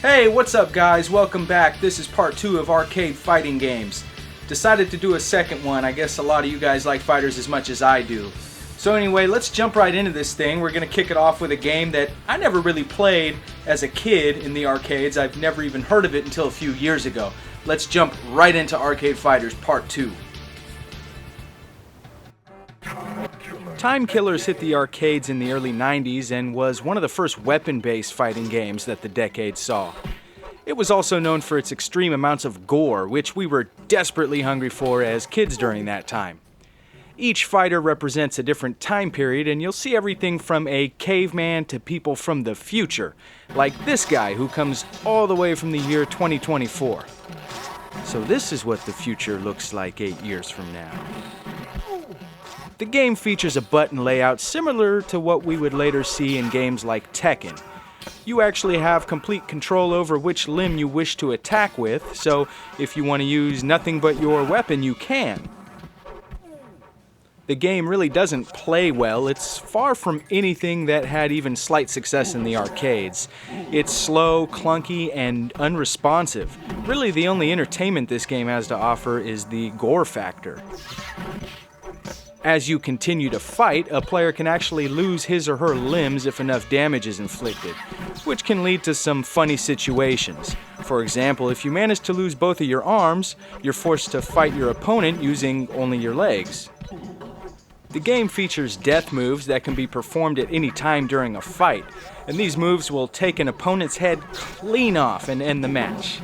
Hey, what's up guys? Welcome back. This is part 2 of arcade fighting games. Decided to do a second one. I guess a lot of you guys like fighters as much as I do. So anyway, let's jump right into this thing. We're going to kick it off with a game that I never really played as a kid in the arcades. I've never even heard of it until a few years ago. Let's jump right into Arcade Fighters Part 2. Time Killers hit the arcades in the early 90s and was one of the first weapon-based fighting games that the decade saw. It was also known for its extreme amounts of gore, which we were desperately hungry for as kids during that time. Each fighter represents a different time period, and you'll see everything from a caveman to people from the future, like this guy who comes all the way from the year 2024. So this is what the future looks like 8 years from now. The game features a button layout similar to what we would later see in games like Tekken. You actually have complete control over which limb you wish to attack with, so if you want to use nothing but your weapon, you can. The game really doesn't play well. It's far from anything that had even slight success in the arcades. It's slow, clunky, and unresponsive. Really, the only entertainment this game has to offer is the gore factor. As you continue to fight, a player can actually lose his or her limbs if enough damage is inflicted, which can lead to some funny situations. For example, if you manage to lose both of your arms, you're forced to fight your opponent using only your legs. The game features death moves that can be performed at any time during a fight, and these moves will take an opponent's head clean off and end the match.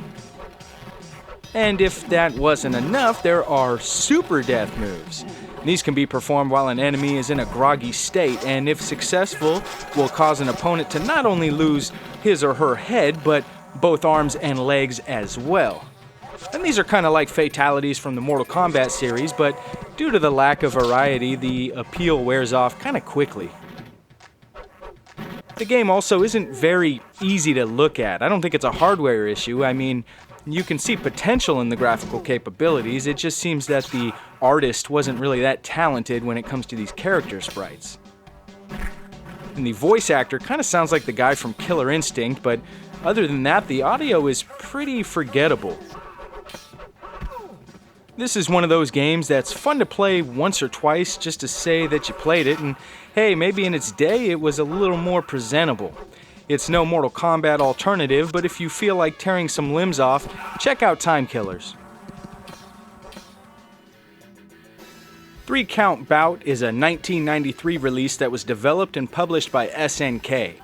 And if that wasn't enough, there are super death moves. These can be performed while an enemy is in a groggy state, and if successful, will cause an opponent to not only lose his or her head, but both arms and legs as well. And these are kind of like fatalities from the Mortal Kombat series, but due to the lack of variety, the appeal wears off kind of quickly. The game also isn't very easy to look at. I don't think it's a hardware issue. I mean, you can see potential in the graphical capabilities. It just seems that the artist wasn't really that talented when it comes to these character sprites. And the voice actor kind of sounds like the guy from Killer Instinct, but other than that, the audio is pretty forgettable. This is one of those games that's fun to play once or twice just to say that you played it, and hey, maybe in its day it was a little more presentable. It's no Mortal Kombat alternative, but if you feel like tearing some limbs off, check out Time Killers. 3 Count Bout is a 1993 release that was developed and published by SNK.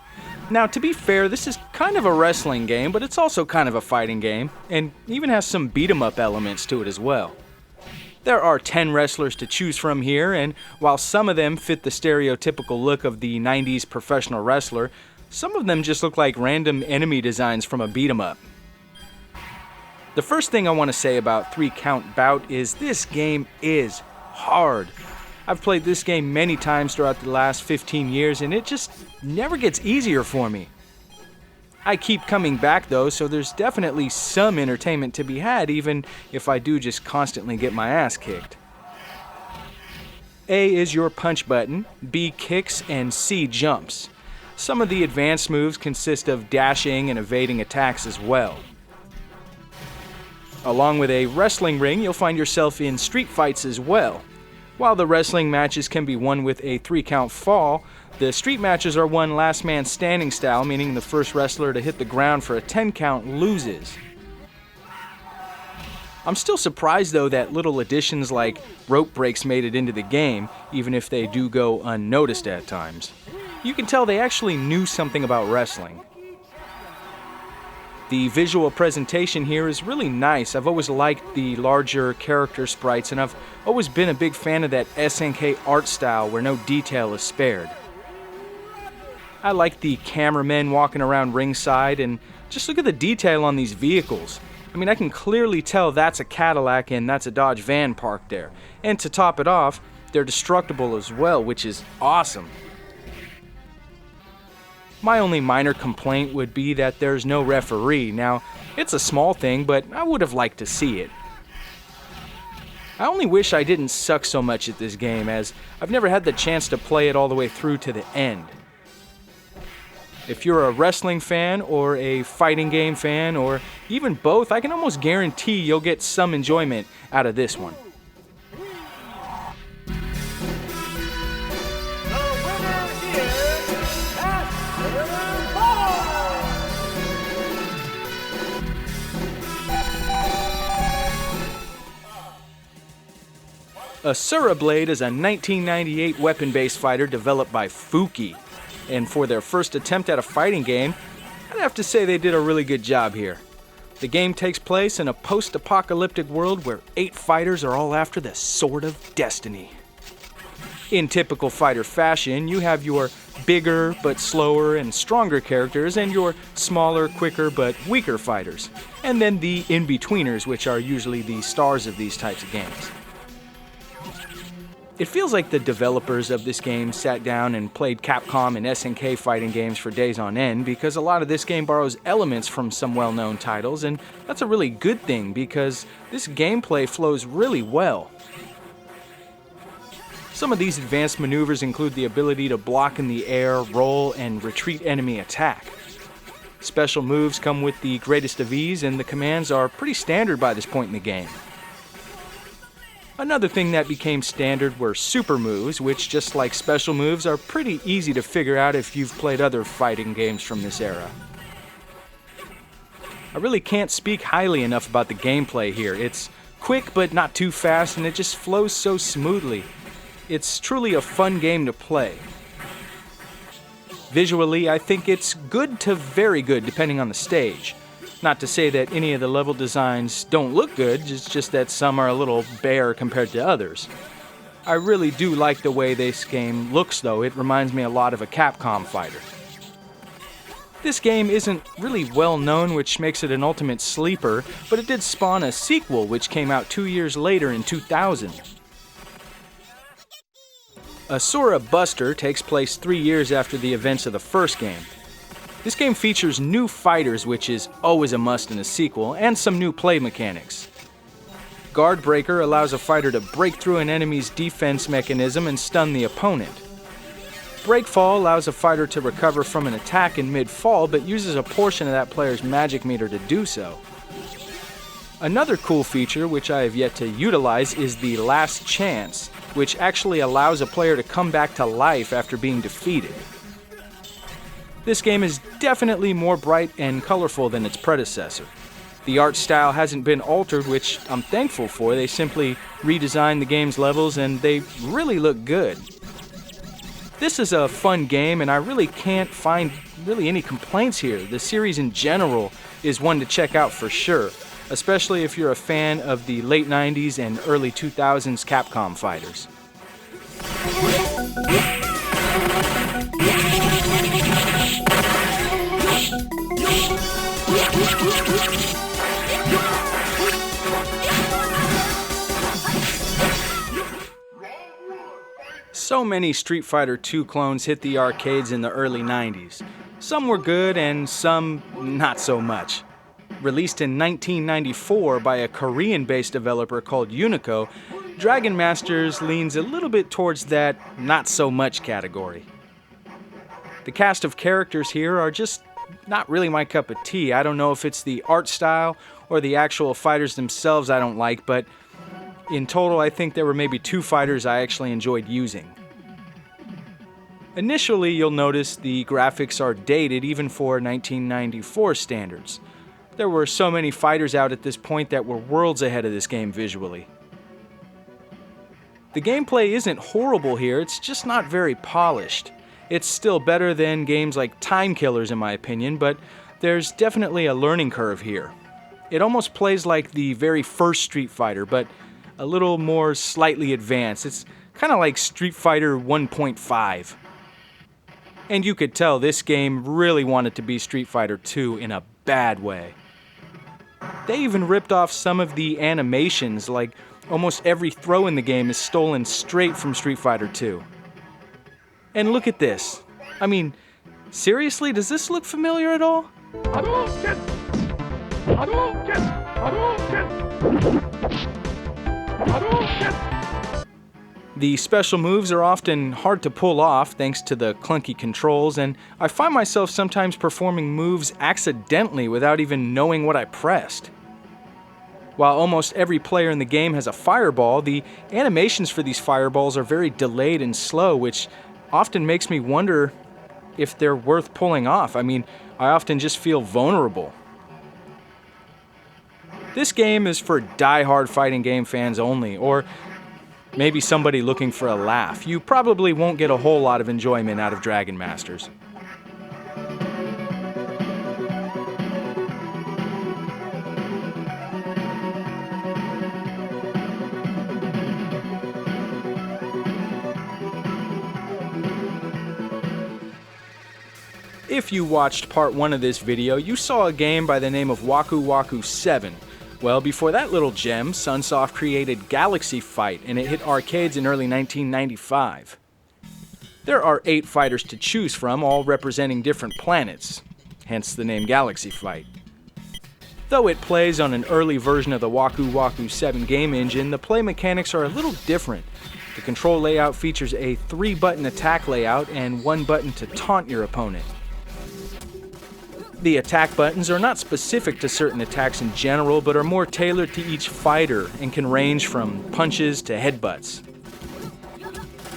Now, to be fair, this is kind of a wrestling game, but it's also kind of a fighting game, and even has some beat-em-up elements to it as well. There are 10 wrestlers to choose from here, and while some of them fit the stereotypical look of the 90s professional wrestler, some of them just look like random enemy designs from a beat-em-up. The first thing I want to say about 3 Count Bout is this game is hard. I've played this game many times throughout the last 15 years and it just never gets easier for me. I keep coming back though, so there's definitely some entertainment to be had even if I do just constantly get my ass kicked. A is your punch button, B kicks, and C jumps. Some of the advanced moves consist of dashing and evading attacks as well. Along with a wrestling ring, you'll find yourself in street fights as well. While the wrestling matches can be won with a 3-count fall, the street matches are won last man standing style, meaning the first wrestler to hit the ground for a 10-count loses. I'm still surprised though that little additions like rope breaks made it into the game, even if they do go unnoticed at times. You can tell they actually knew something about wrestling. The visual presentation here is really nice. I've always liked the larger character sprites, and I've always been a big fan of that SNK art style where no detail is spared. I like the cameramen walking around ringside, and just look at the detail on these vehicles. I mean, I can clearly tell that's a Cadillac and that's a Dodge van parked there. And to top it off, they're destructible as well, which is awesome. My only minor complaint would be that there's no referee. Now, it's a small thing, but I would have liked to see it. I only wish I didn't suck so much at this game, as I've never had the chance to play it all the way through to the end. If you're a wrestling fan or a fighting game fan or even both, I can almost guarantee you'll get some enjoyment out of this one. Asura Blade is a 1998 weapon-based fighter developed by Fuki, and for their first attempt at a fighting game, I'd have to say they did a really good job here. The game takes place in a post-apocalyptic world where 8 fighters are all after the Sword of Destiny. In typical fighter fashion, you have your bigger but slower and stronger characters and your smaller, quicker but weaker fighters, and then the in-betweeners, which are usually the stars of these types of games. It feels like the developers of this game sat down and played Capcom and SNK fighting games for days on end, because a lot of this game borrows elements from some well-known titles, and that's a really good thing because this gameplay flows really well. Some of these advanced maneuvers include the ability to block in the air, roll, and retreat enemy attack. Special moves come with the greatest of ease, and the commands are pretty standard by this point in the game. Another thing that became standard were super moves, which, just like special moves, are pretty easy to figure out if you've played other fighting games from this era. I really can't speak highly enough about the gameplay here. It's quick but not too fast, and it just flows so smoothly. It's truly a fun game to play. Visually, I think it's good to very good depending on the stage. Not to say that any of the level designs don't look good, it's just that some are a little bare compared to others. I really do like the way this game looks though. It reminds me a lot of a Capcom fighter. This game isn't really well known, which makes it an ultimate sleeper, but it did spawn a sequel which came out 2 years later in 2000. Asura Buster takes place 3 years after the events of the first game. This game features new fighters, which is always a must in a sequel, and some new play mechanics. Guard Breaker allows a fighter to break through an enemy's defense mechanism and stun the opponent. Breakfall allows a fighter to recover from an attack in mid-fall, but uses a portion of that player's magic meter to do so. Another cool feature, which I have yet to utilize, is the Last Chance, which actually allows a player to come back to life after being defeated. This game is definitely more bright and colorful than its predecessor. The art style hasn't been altered, which I'm thankful for. They simply redesigned the game's levels and they really look good. This is a fun game and I really can't find any complaints here. The series in general is one to check out for sure, especially if you're a fan of the late 90s and early 2000s Capcom fighters. So many Street Fighter II clones hit the arcades in the early 90s. Some were good and some not so much. Released in 1994 by a Korean-based developer called Unico, Dragon Masters leans a little bit towards that not so much category. The cast of characters here are just not really my cup of tea. I don't know if it's the art style or the actual fighters themselves I don't like, but in total I think there were maybe 2 fighters I actually enjoyed using. Initially, you'll notice the graphics are dated even for 1994 standards. There were so many fighters out at this point that were worlds ahead of this game visually. The gameplay isn't horrible here, it's just not very polished. It's still better than games like Time Killers in my opinion, but there's definitely a learning curve here. It almost plays like the very first Street Fighter, but a little more slightly advanced. It's kind of like Street Fighter 1.5. And you could tell this game really wanted to be Street Fighter 2 in a bad way. They even ripped off some of the animations, like almost every throw in the game is stolen straight from Street Fighter 2. And look at this. I mean, seriously, does this look familiar at all? Hadouken! Hadouken! Hadouken! Hadouken! The special moves are often hard to pull off thanks to the clunky controls, and I find myself sometimes performing moves accidentally without even knowing what I pressed. While almost every player in the game has a fireball, the animations for these fireballs are very delayed and slow, which often makes me wonder if they're worth pulling off. I mean, I often just feel vulnerable. This game is for die-hard fighting game fans only, or maybe somebody looking for a laugh. You probably won't get a whole lot of enjoyment out of Dragon Masters. If you watched part 1 of this video, you saw a game by the name of Waku Waku 7. Well, before that little gem, Sunsoft created Galaxy Fight, and it hit arcades in early 1995. There are 8 fighters to choose from, all representing different planets, hence the name Galaxy Fight. Though it plays on an early version of the Waku Waku 7 game engine, the play mechanics are a little different. The control layout features a 3-button attack layout and 1 button to taunt your opponent. The attack buttons are not specific to certain attacks in general, but are more tailored to each fighter and can range from punches to headbutts.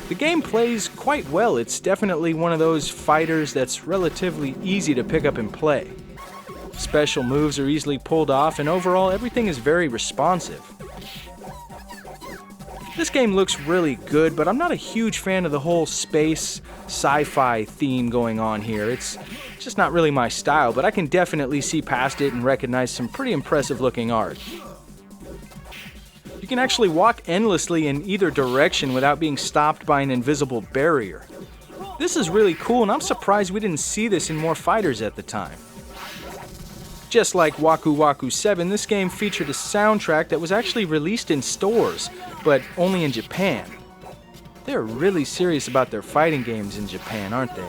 The game plays quite well. It's definitely one of those fighters that's relatively easy to pick up and play. Special moves are easily pulled off, and overall everything is very responsive. This game looks really good, but I'm not a huge fan of the whole space sci-fi theme going on here. It's just not really my style, but I can definitely see past it and recognize some pretty impressive looking art. You can actually walk endlessly in either direction without being stopped by an invisible barrier. This is really cool, and I'm surprised we didn't see this in more fighters at the time. Just like Waku Waku 7, this game featured a soundtrack that was actually released in stores, but only in Japan. They're really serious about their fighting games in Japan, aren't they?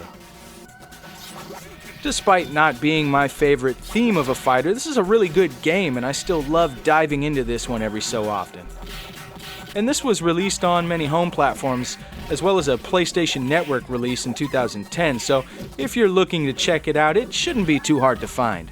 Despite not being my favorite theme of a fighter, this is a really good game, and I still love diving into this one every so often. And this was released on many home platforms, as well as a PlayStation Network release in 2010, so if you're looking to check it out, it shouldn't be too hard to find.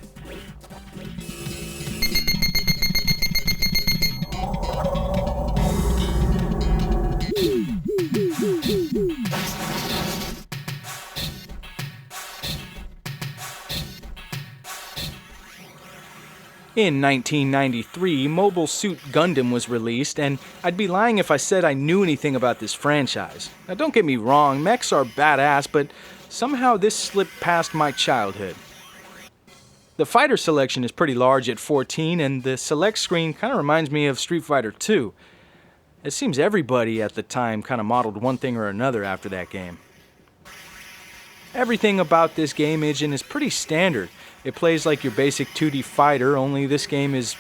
In 1993, Mobile Suit Gundam was released, and I'd be lying if I said I knew anything about this franchise. Now don't get me wrong, mechs are badass, but somehow this slipped past my childhood. The fighter selection is pretty large at 14, and the select screen kind of reminds me of Street Fighter 2. It seems everybody at the time kind of modeled one thing or another after that game. Everything about this game engine is pretty standard. It plays like your basic 2D fighter, only this game is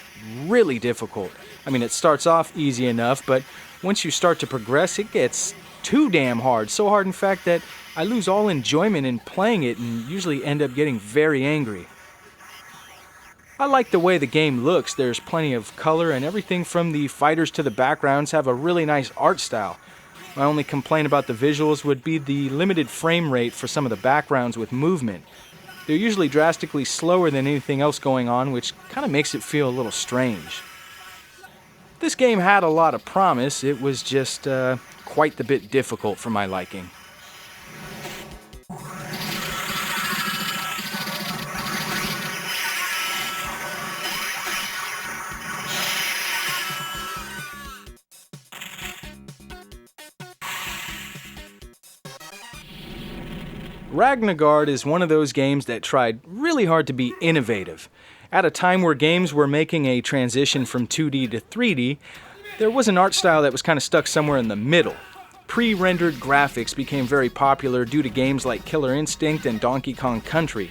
really difficult. I mean, it starts off easy enough, but once you start to progress, it gets too damn hard. So hard, in fact, that I lose all enjoyment in playing it and usually end up getting very angry. I like the way the game looks. There's plenty of color, and everything from the fighters to the backgrounds have a really nice art style. My only complaint about the visuals would be the limited frame rate for some of the backgrounds with movement. They're usually drastically slower than anything else going on, which kind of makes it feel a little strange. This game had a lot of promise. It was just quite the bit difficult for my liking. Ragnagard is one of those games that tried really hard to be innovative. At a time where games were making a transition from 2D to 3D, there was an art style that was kind of stuck somewhere in the middle. Pre-rendered graphics became very popular due to games like Killer Instinct and Donkey Kong Country.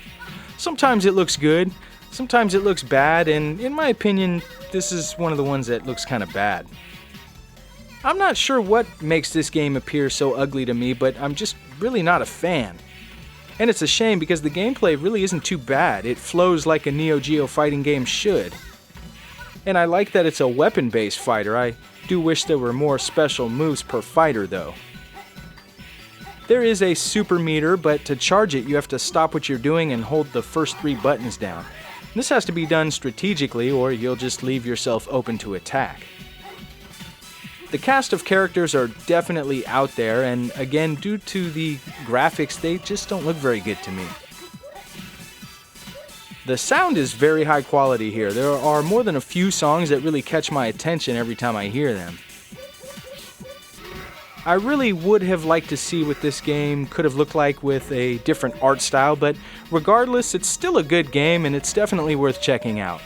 Sometimes it looks good, sometimes it looks bad, and in my opinion, this is one of the ones that looks kind of bad. I'm not sure what makes this game appear so ugly to me, but I'm just really not a fan. And it's a shame because the gameplay really isn't too bad. It flows like a Neo Geo fighting game should. And I like that it's a weapon-based fighter. I do wish there were more special moves per fighter though. There is a super meter, but to charge it you have to stop what you're doing and hold the first 3 buttons down. This has to be done strategically or you'll just leave yourself open to attack. The cast of characters are definitely out there, and again, due to the graphics, they just don't look very good to me. The sound is very high quality here. There are more than a few songs that really catch my attention every time I hear them. I really would have liked to see what this game could have looked like with a different art style, but regardless, it's still a good game and it's definitely worth checking out.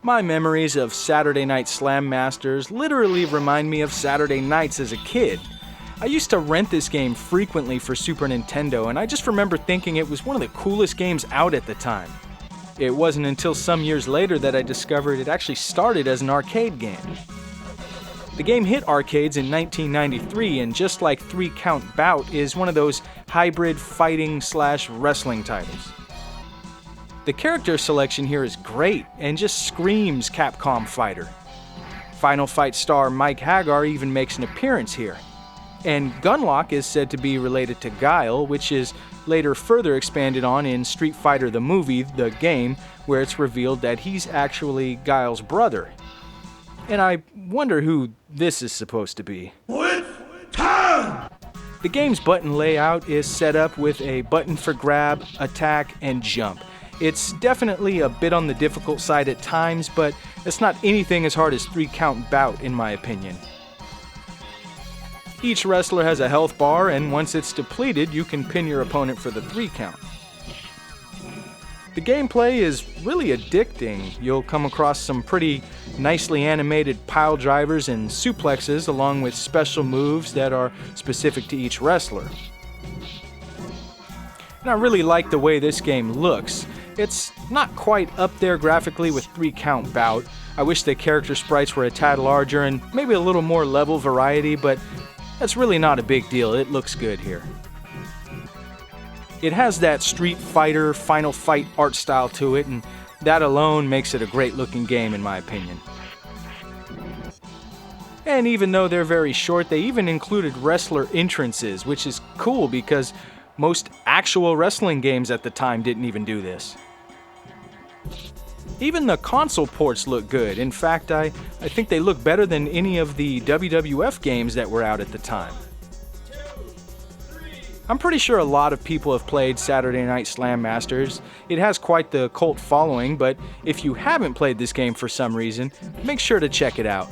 My memories of Saturday Night Slam Masters literally remind me of Saturday nights as a kid. I used to rent this game frequently for Super Nintendo, and I just remember thinking it was one of the coolest games out at the time. It wasn't until some years later that I discovered it actually started as an arcade game. The game hit arcades in 1993, and just like 3 Count Bout is one of those hybrid fighting/wrestling titles. The character selection here is great and just screams Capcom fighter. Final Fight star Mike Hagar even makes an appearance here. And Gunlock is said to be related to Guile, which is later further expanded on in Street Fighter the movie, the game, where it's revealed that he's actually Guile's brother. And I wonder who this is supposed to be. The game's button layout is set up with a button for grab, attack, and jump. It's definitely a bit on the difficult side at times, but it's not anything as hard as 3 Count Bout in my opinion. Each wrestler has a health bar, and once it's depleted, you can pin your opponent for the 3 count. The gameplay is really addicting. You'll come across some pretty nicely animated pile drivers and suplexes along with special moves that are specific to each wrestler. And I really like the way this game looks. It's not quite up there graphically with 3 Count Bout. I wish the character sprites were a tad larger and maybe a little more level variety, but that's really not a big deal. It looks good here. It has that Street Fighter Final Fight art style to it, and that alone makes it a great looking game in my opinion. And even though they're very short, they even included wrestler entrances, which is cool because most actual wrestling games at the time didn't even do this. Even the console ports look good. In fact, I think they look better than any of the WWF games that were out at the time. I'm pretty sure a lot of people have played Saturday Night Slam Masters. It has quite the cult following, but if you haven't played this game for some reason, make sure to check it out.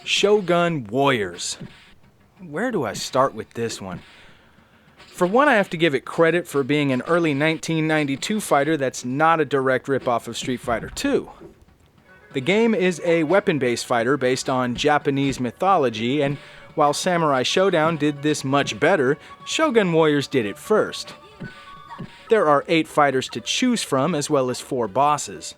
Shogun Warriors. Where do I start with this one? For one, I have to give it credit for being an early 1992 fighter that's not a direct ripoff of Street Fighter II. The game is a weapon-based fighter based on Japanese mythology, and while Samurai Showdown did this much better, Shogun Warriors did it first. There are 8 fighters to choose from, as well as 4 bosses.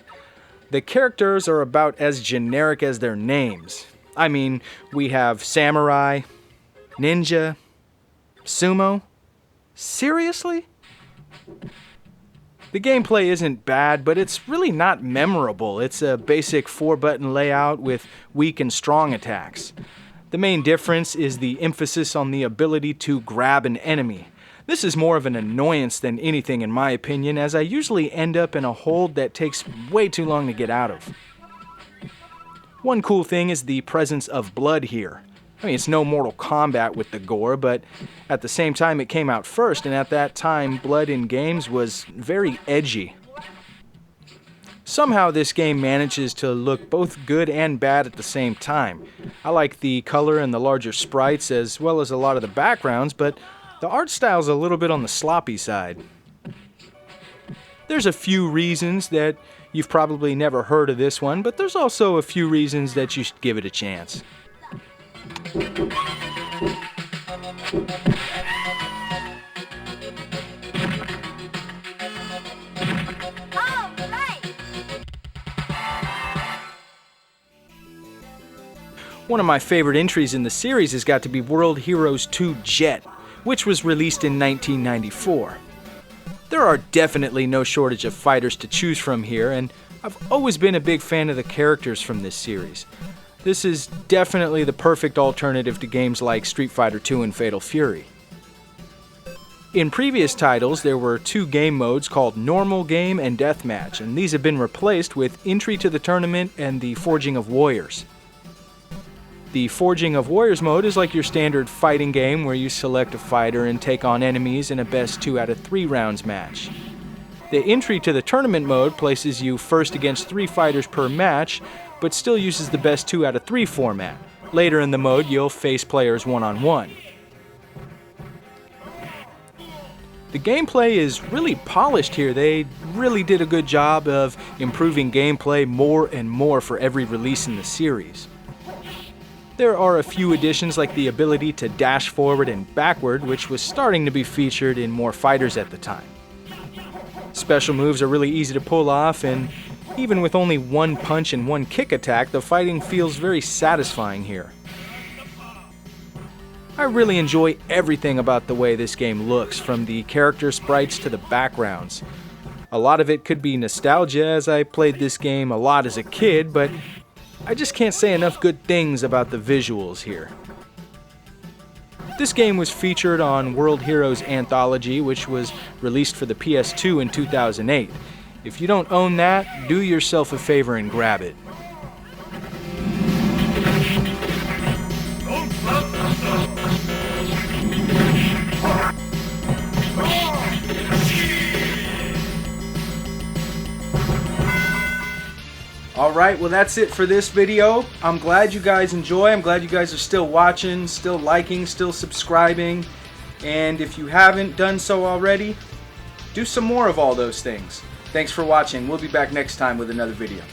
The characters are about as generic as their names. I mean, we have samurai, ninja, sumo. Seriously? The gameplay isn't bad, but it's really not memorable. It's a basic 4-button layout with weak and strong attacks. The main difference is the emphasis on the ability to grab an enemy. This is more of an annoyance than anything in my opinion, as I usually end up in a hold that takes way too long to get out of. One cool thing is the presence of blood here. I mean, it's no Mortal Kombat with the gore, but at the same time it came out first, and at that time, blood in games was very edgy. Somehow this game manages to look both good and bad at the same time. I like the color and the larger sprites as well as a lot of the backgrounds, but the art style's a little bit on the sloppy side. There's a few reasons that You've probably never heard of this one, but there's also a few reasons that you should give it a chance. One of my favorite entries in the series has got to be World Heroes 2 Jet, which was released in 1994. There are definitely no shortage of fighters to choose from here, and I've always been a big fan of the characters from this series. This is definitely the perfect alternative to games like Street Fighter II and Fatal Fury. In previous titles, there were two game modes called Normal Game and Deathmatch, and these have been replaced with Entry to the Tournament and the Forging of Warriors. The Forging of Warriors mode is like your standard fighting game where you select a fighter and take on enemies in a best 2 out of 3 rounds match. The Entry to the Tournament mode places you first against 3 fighters per match, but still uses the best 2 out of 3 format. Later in the mode, you'll face players one-on-one. The gameplay is really polished here. They really did a good job of improving gameplay more and more for every release in the series. There are a few additions like the ability to dash forward and backward, which was starting to be featured in more fighters at the time. Special moves are really easy to pull off, and even with only one punch and one kick attack, the fighting feels very satisfying here. I really enjoy everything about the way this game looks, from the character sprites to the backgrounds. A lot of it could be nostalgia, as I played this game a lot as a kid, but I just can't say enough good things about the visuals here. This game was featured on World Heroes Anthology, which was released for the PS2 in 2008. If you don't own that, do yourself a favor and grab it. Alright, well that's it for this video. I'm glad you guys enjoy. I'm glad you guys are still watching, still liking, still subscribing. And if you haven't done so already, do some more of all those things. Thanks for watching. We'll be back next time with another video.